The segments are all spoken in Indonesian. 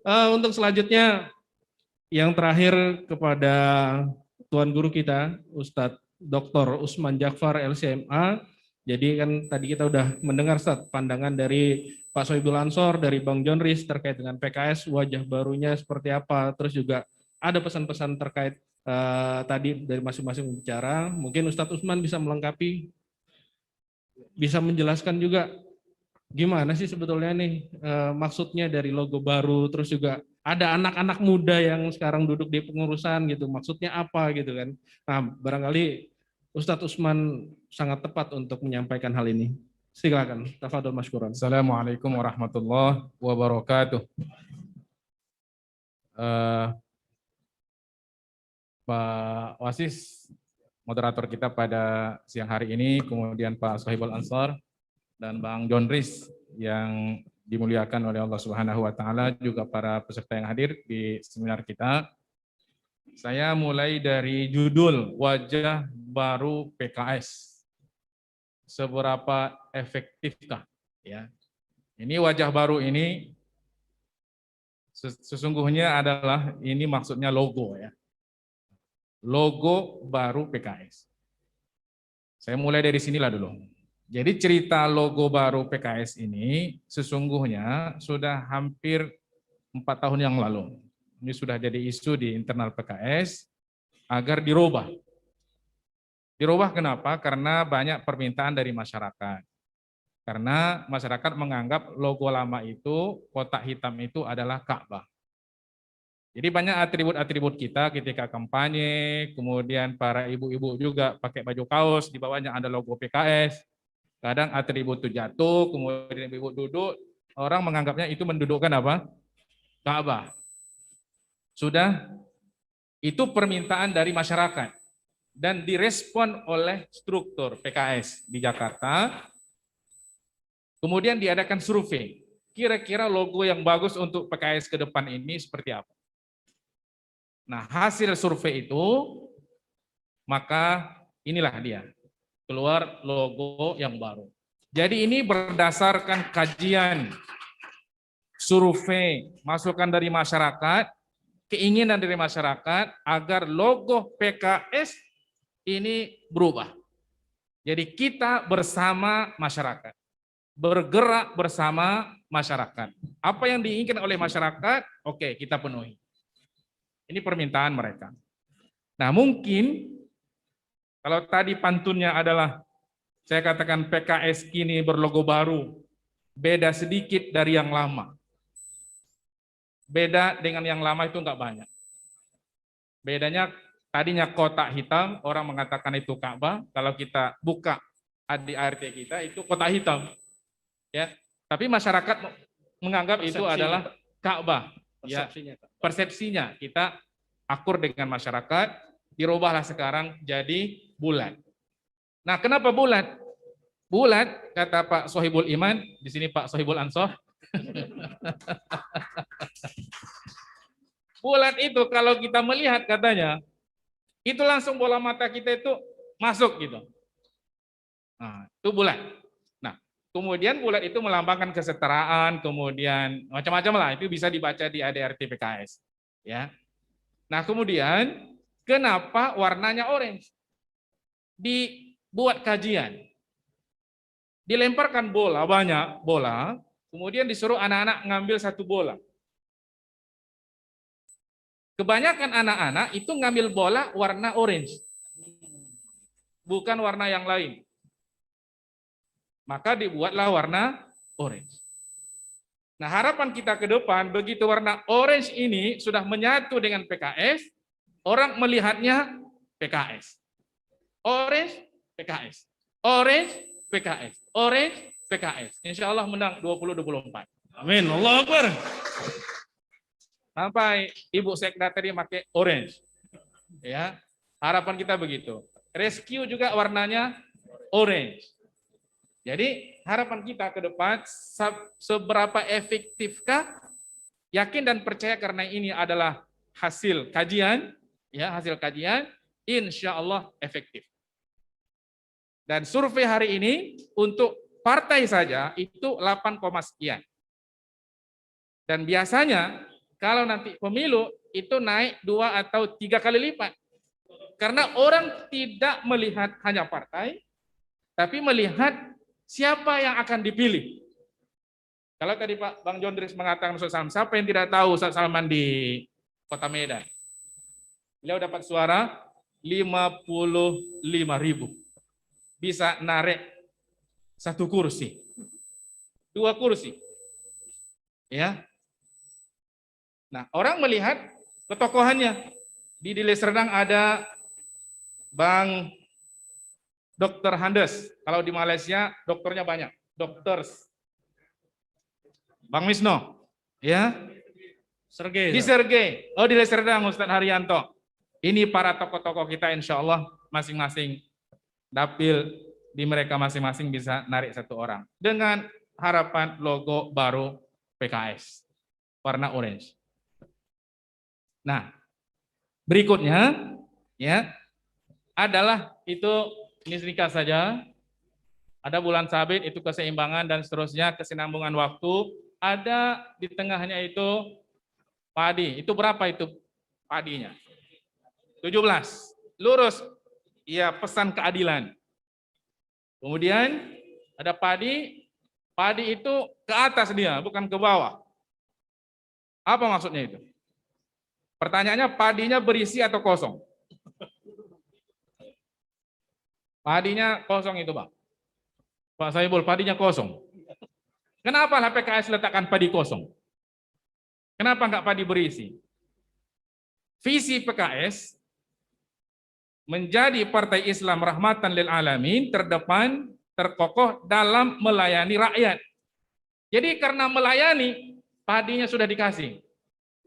Untuk selanjutnya, yang terakhir kepada Tuan Guru kita, Ustadz Dr. Usman Jafar LCMA. Jadi kan tadi kita udah mendengar Ustadz pandangan dari Pak Sohibul Ansor, dari Bang John Riz terkait dengan PKS, wajah barunya seperti apa, terus juga ada pesan-pesan terkait tadi dari masing-masing pembicara. Mungkin Ustadz Usman bisa melengkapi, bisa menjelaskan juga gimana sih sebetulnya nih maksudnya dari logo baru, terus juga ada anak-anak muda yang sekarang duduk di pengurusan gitu, maksudnya apa gitu kan. Nah, barangkali Ustadz Usman sangat tepat untuk menyampaikan hal ini. Silakan, tafadhol masykuran. Assalamualaikum warahmatullahi wabarakatuh. Pak Wasis, moderator kita pada siang hari ini, kemudian Pak Sohibul Ansor dan Bang John Riz yang dimuliakan oleh Allah Subhanahu wa taala, juga para peserta yang hadir di seminar kita. Saya mulai dari judul Wajah Baru PKS. Seberapa efektifkah? Ya. Ini wajah baru ini sesungguhnya adalah ini maksudnya logo ya. Logo baru PKS. Saya mulai dari sinilah dulu. Jadi cerita logo baru PKS ini sesungguhnya sudah hampir 4 tahun yang lalu. Ini sudah jadi isu di internal PKS agar dirubah. Dirubah kenapa? Karena banyak permintaan dari masyarakat. Karena masyarakat menganggap logo lama itu, kotak hitam itu adalah Ka'bah. Jadi banyak atribut-atribut kita ketika kampanye, kemudian para ibu-ibu juga pakai baju kaos, di bawahnya ada logo PKS. Kadang atribut itu jatuh, kemudian ibu duduk, orang menganggapnya itu mendudukkan apa? Ka'bah. Sudah, itu permintaan dari masyarakat dan direspon oleh struktur PKS di Jakarta. Kemudian diadakan survei. Kira-kira logo yang bagus untuk PKS ke depan ini seperti apa? Nah, hasil survei itu, maka inilah dia, keluar logo yang baru. Jadi ini berdasarkan kajian, survei, masukan dari masyarakat, keinginan dari masyarakat agar logo PKS ini berubah. Jadi kita bersama masyarakat, bergerak bersama masyarakat. Apa yang diinginkan oleh masyarakat, oke, kita penuhi. Ini permintaan mereka. Nah, mungkin kalau tadi pantunnya adalah saya katakan PKS kini berlogo baru, beda sedikit dari yang lama. Beda dengan yang lama itu enggak banyak. Bedanya tadinya kotak hitam, orang mengatakan itu Ka'bah, kalau kita buka di ART kita itu kotak hitam. Ya, tapi masyarakat menganggap itu adalah Ka'bah. Ya, persepsinya kita akur dengan masyarakat, dirubahlah sekarang jadi bulat. Nah, kenapa bulat? Bulat, kata Pak Sohibul Iman, di sini Pak Sohibul Ansor. Bulat itu kalau kita melihat katanya, itu langsung bola mata kita itu masuk gitu. Nah, itu bulat. Nah, kemudian bulat itu melambangkan kesetaraan, kemudian macam-macam lah, itu bisa dibaca di ADRT PKS. Ya. Nah, kemudian kenapa warnanya orange? Dibuat kajian. Dilemparkan bola, banyak bola, kemudian disuruh anak-anak ngambil satu bola. Kebanyakan anak-anak itu ngambil bola warna orange. Bukan warna yang lain. Maka dibuatlah warna orange. Nah, harapan kita ke depan, begitu warna orange ini sudah menyatu dengan PKS, orang melihatnya PKS. Orange, PKS. Orange, PKS. Orange, PKS. Insya Allah menang 2024. Amin. Allahu Akbar. Sampai Ibu Sekda tadi pakai orange. Ya, harapan kita begitu. Rescue juga warnanya orange. Jadi harapan kita ke depan, seberapa efektifkah, yakin dan percaya karena ini adalah hasil kajian, ya hasil kajian, insya Allah efektif. Dan survei hari ini untuk partai saja itu 8, sekian. Dan biasanya Kalau nanti pemilu itu naik 2 atau 3 kali lipat. Karena orang tidak melihat hanya partai, tapi melihat siapa yang akan dipilih. Kalau tadi Pak Bang Jondris mengatakan Ustaz Salman, siapa yang tidak tahu Ustaz Salman di Kota Medan? Beliau dapat suara 55.000. Bisa narik 1 kursi, 2 kursi. Ya. Nah, orang melihat ketokohannya. Di Deli Serdang ada Bang Dr. Handes. Kalau di Malaysia dokternya banyak, dokters. Bang Misno, ya. Sergei. Di Sergei. Oh, di Deli Serdang Ustadz Haryanto. Ini para tokoh-tokoh kita, insya Allah masing-masing dapil di mereka masing-masing bisa narik 1 orang dengan harapan logo baru PKS warna orange. Nah, berikutnya ya adalah itu ini sedikit saja. Ada bulan sabit itu keseimbangan dan seterusnya, kesinambungan waktu. Ada di tengahnya itu padi. Itu berapa itu padinya? 17. Lurus. Ya, pesan keadilan. Kemudian ada padi. Padi itu ke atas dia, bukan ke bawah. Apa maksudnya itu? Pertanyaannya, padinya berisi atau kosong? Padinya kosong itu, Pak. Pak Saibul, padinya kosong. Kenapa lah PKS letakkan padi kosong? Kenapa enggak padi berisi? Visi PKS menjadi partai Islam rahmatan lil alamin, terdepan, terkokoh dalam melayani rakyat. Jadi karena melayani, padinya sudah dikasih.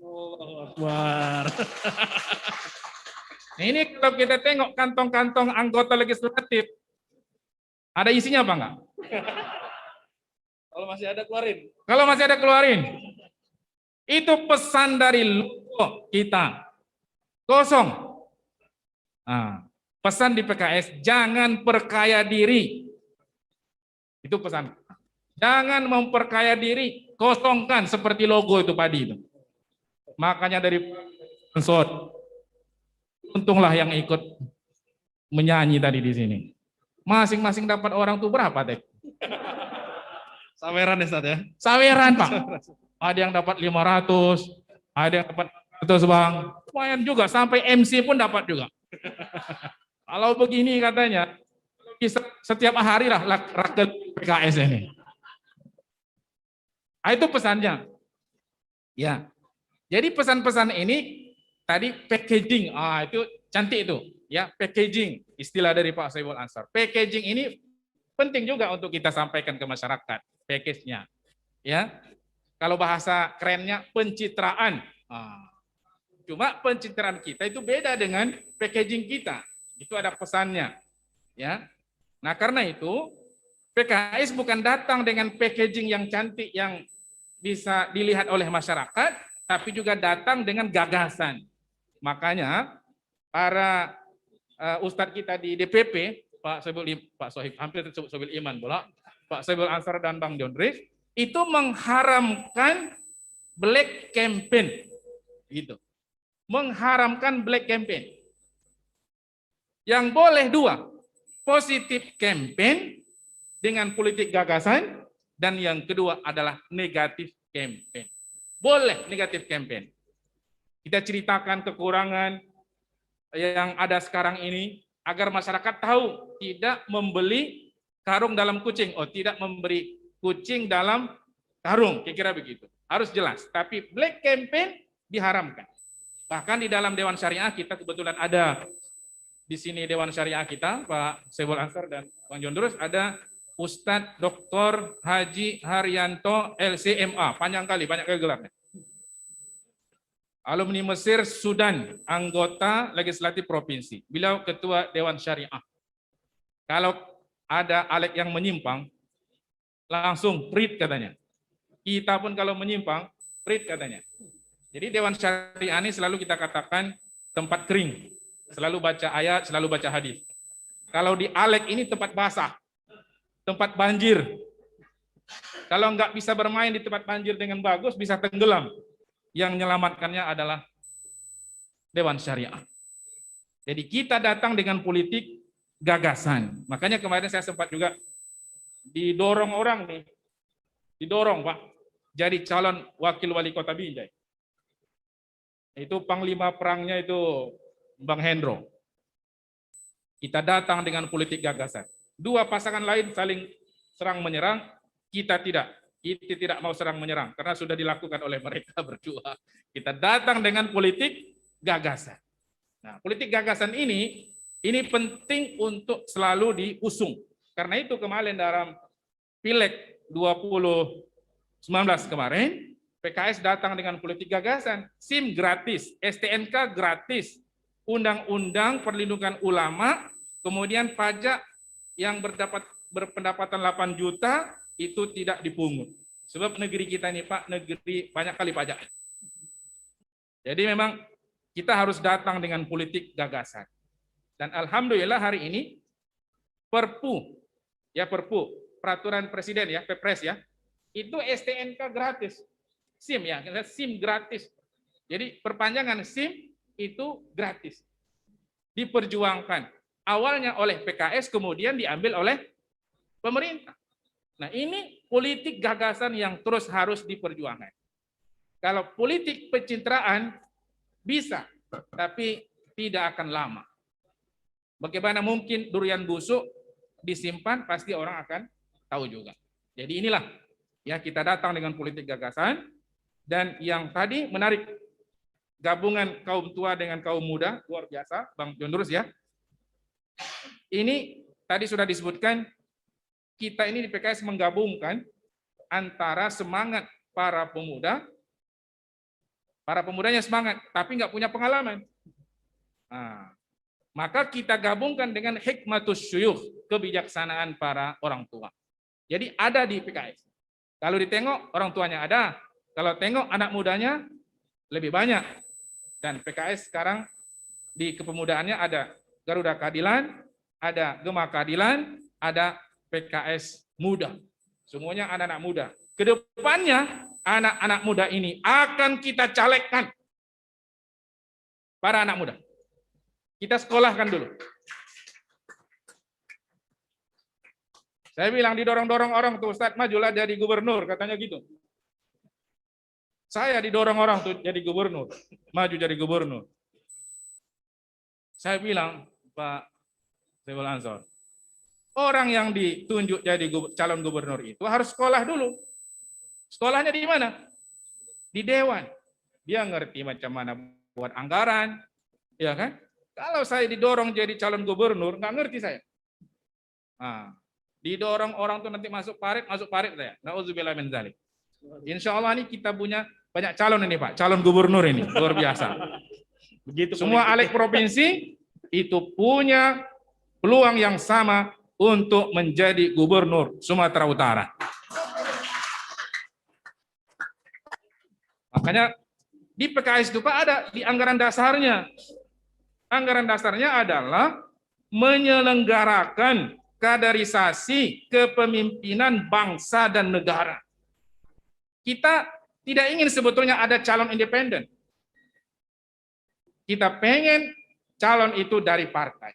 Allahu Akbar. Ini kalau kita tengok kantong-kantong anggota legislatif, ada isinya apa enggak? Kalau masih ada keluarin. Kalau masih ada keluarin. Itu pesan dari logo kita. Kosong. Nah, pesan di PKS, jangan perkaya diri. Itu pesan. Jangan memperkaya diri, kosongkan seperti logo itu padi itu. Makanya dari Pensot, untunglah yang ikut menyanyi tadi di sini. Masing-masing dapat orang tuh berapa, Teh? Saweran ya, Ustaz ya. Saweran, Pak. Ada yang dapat 500, ada yang dapat 100, Bang. Lumayan juga, sampai MC pun dapat juga. Kalau begini katanya, setiap hari lah rakyat PKS ini. Nah, itu pesannya. Ya. Jadi pesan-pesan ini tadi packaging, itu cantik itu, ya, packaging, istilah dari Pak Saiful Ansar. Packaging ini penting juga untuk kita sampaikan ke masyarakat, package-nya. Ya. Kalau bahasa kerennya pencitraan. Cuma pencitraan kita itu beda dengan packaging kita. Itu ada pesannya. Ya. Nah, karena itu PKS bukan datang dengan packaging yang cantik yang bisa dilihat oleh masyarakat, tapi juga datang dengan gagasan. Makanya para ustadz kita di DPP, Pak Sohib, hampir disebut Sohib Iman bola, Pak Sohibul Ansar dan Bang Jondris, itu mengharamkan black campaign. Gitu. Mengharamkan black campaign. Yang boleh 2, positif campaign dengan politik gagasan, dan yang kedua adalah negatif campaign. Boleh negatif campaign. Kita ceritakan kekurangan yang ada sekarang ini agar masyarakat tahu tidak membeli karung dalam kucing. Tidak memberi kucing dalam karung, kira-kira begitu. Harus jelas. Tapi black campaign diharamkan. Bahkan di dalam Dewan Syariah kita kebetulan ada di sini Dewan Syariah kita, Pak Saiful Ansar dan Bang Jondros, ada Ustadz Dr. Haji Haryanto LCMA, panjang kali, banyak kali gelarnya. Alumni Mesir, Sudan, anggota legislatif provinsi. Beliau ketua Dewan Syariah. Kalau ada Alek yang menyimpang, langsung prit katanya. Kita pun kalau menyimpang, prit katanya. Jadi Dewan Syariah ini selalu kita katakan tempat kering. Selalu baca ayat, selalu baca hadis. Kalau di Alek ini tempat basah. Tempat banjir. Kalau nggak bisa bermain di tempat banjir dengan bagus, bisa tenggelam. yang menyelamatkannya adalah Dewan Syariah. Jadi kita datang dengan politik gagasan. Makanya kemarin saya sempat juga didorong orang nih, didorong Pak, jadi calon wakil wali kota Binjai. Itu panglima perangnya itu Bang Hendro. Kita datang dengan politik gagasan. Dua pasangan lain saling serang menyerang, kita tidak. Kita tidak mau serang menyerang karena sudah dilakukan oleh mereka berdua. Kita datang dengan politik gagasan. Nah, politik gagasan ini penting untuk selalu diusung. Karena itu kemarin dalam Pileg 2019 kemarin, PKS datang dengan politik gagasan, SIM gratis, STNK gratis, undang-undang perlindungan ulama, kemudian pajak yang berpendapatan 8 juta itu tidak dipungut. Sebab negeri kita ini Pak, negeri banyak kali pajak. Jadi memang kita harus datang dengan politik gagasan. Dan alhamdulillah hari ini Perpu, peraturan presiden ya, Perpres ya, itu STNK gratis. SIM ya, SIM gratis. Jadi perpanjangan SIM itu gratis. Diperjuangkan. Awalnya oleh PKS, kemudian diambil oleh pemerintah. Nah, ini politik gagasan yang terus harus diperjuangkan. Kalau politik pencitraan bisa, tapi tidak akan lama. Bagaimana mungkin durian busuk disimpan, pasti orang akan tahu juga. Jadi inilah ya, kita datang dengan politik gagasan, dan yang tadi menarik, gabungan kaum tua dengan kaum muda, luar biasa Bang Jondurus ya. Ini tadi sudah disebutkan, kita ini di PKS menggabungkan antara semangat para pemudanya semangat, tapi nggak punya pengalaman. Nah, maka kita gabungkan dengan hikmatus syuyukh, kebijaksanaan para orang tua. Jadi ada di PKS. Kalau ditengok orang tuanya ada, kalau tengok anak mudanya lebih banyak. Dan PKS sekarang di kepemudaannya ada Garuda Keadilan, ada Gema Keadilan, ada PKS Muda. Semuanya anak-anak muda. Kedepannya anak-anak muda ini akan kita calegkan. Para anak muda. Kita sekolahkan dulu. Saya bilang didorong-dorong orang tuh, Ustadz majulah jadi gubernur, katanya gitu. Saya didorong orang tuh jadi gubernur, maju jadi gubernur. Saya bilang, Pak Saiful Ansor, orang yang ditunjuk jadi calon gubernur itu harus sekolah dulu. Sekolahnya di mana? Di dewan. Dia ngerti macam mana buat anggaran, ya kan? Kalau saya didorong jadi calon gubernur, nggak ngerti saya. Nah, didorong orang tuh nanti masuk parit saya. Nauzubillah min dzalik. Insya Allah ini kita punya banyak calon ini Pak, calon gubernur ini luar biasa. Begitu semua alek provinsi itu punya peluang yang sama untuk menjadi gubernur Sumatera Utara. Makanya di PKS itu Pak ada di anggaran dasarnya. Anggaran dasarnya adalah menyelenggarakan kaderisasi kepemimpinan bangsa dan negara. Kita tidak ingin sebetulnya ada calon independen. Kita pengen calon itu dari partai.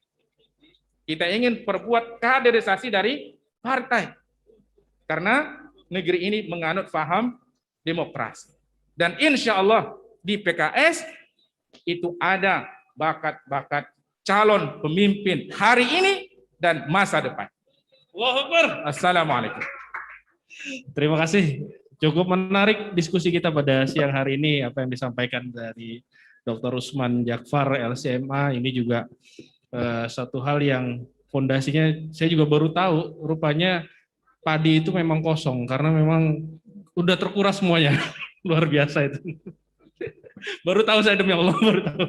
Kita ingin perbuat kaderisasi dari partai. Karena negeri ini menganut paham demokrasi. Dan insya Allah di PKS itu ada bakat-bakat calon pemimpin hari ini dan masa depan. Allahu Akbar. Assalamualaikum. Terima kasih. Cukup menarik diskusi kita pada siang hari ini, apa yang disampaikan dari Dr. Usman Jakfar LCMA. Ini juga satu hal yang fondasinya saya juga baru tahu, rupanya padi itu memang kosong karena memang udah terkuras semuanya. Luar biasa itu. Baru tahu saya, demi Allah baru tahu.